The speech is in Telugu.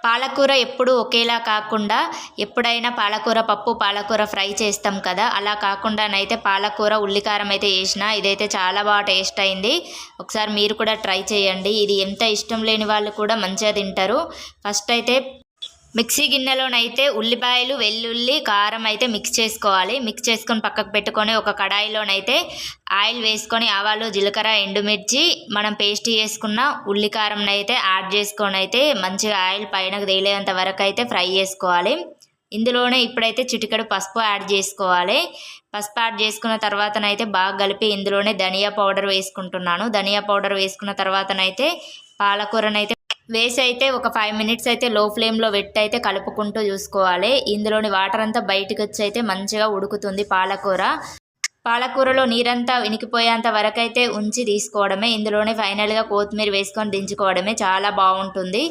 పాలకూర ఎప్పుడు ఒకేలా కాకుండా ఎప్పుడైనా పాలకూర పప్పు పాలకూర ఫ్రై చేస్తాం కదా, అలా కాకుండానైతే పాలకూర ఉల్లికారం అయితే వేసిన ఇదైతే చాలా బాగా టేస్ట్ అయింది. ఒకసారి మీరు కూడా ట్రై చేయండి. ఇది ఎంత ఇష్టం లేని వాళ్ళు కూడా మంచిగా తింటారు. ఫస్ట్ అయితే మిక్సీ గిన్నెలోనైతే ఉల్లిపాయలు వెల్లుల్లి కారం అయితే మిక్స్ చేసుకోవాలి. మిక్స్ చేసుకొని పక్కకు పెట్టుకొని ఒక కడాయిలోనైతే ఆయిల్ వేసుకొని ఆవాలు జీలకర్ర ఎండుమిర్చి మనం పేస్ట్ చేసుకున్న ఉల్లికారం అయితే యాడ్ చేసుకొని అయితే మంచిగా ఆయిల్ పైనకు తేలేంత వరకు అయితే ఫ్రై చేసుకోవాలి. ఇందులోనే ఇప్పుడైతే చిటికెడు పసుపు యాడ్ చేసుకోవాలి. పసుపు యాడ్ చేసుకున్న తర్వాతనైతే బాగా కలిపి ఇందులోనే ధనియా పౌడర్ వేసుకుంటున్నాను. ధనియా పౌడర్ వేసుకున్న తర్వాతనైతే పాలకూరనైతే వేసి అయితే ఒక 5 మినిట్స్ అయితే లో ఫ్లేమ్లో పెట్టి అయితే కలుపుకుంటూ చూసుకోవాలి. ఇందులోని వాటర్ అంతా బయటకు వచ్చి అయితే మంచిగా ఉడుకుతుంది పాలకూర. పాలకూరలో నీరంతా ఇనికిపోయేంత వరకు అయితే ఉంచి తీసుకోవడమే. ఇందులోనే ఫైనల్గా కొత్తిమీర వేసుకొని దించుకోవడమే. చాలా బాగుంటుంది.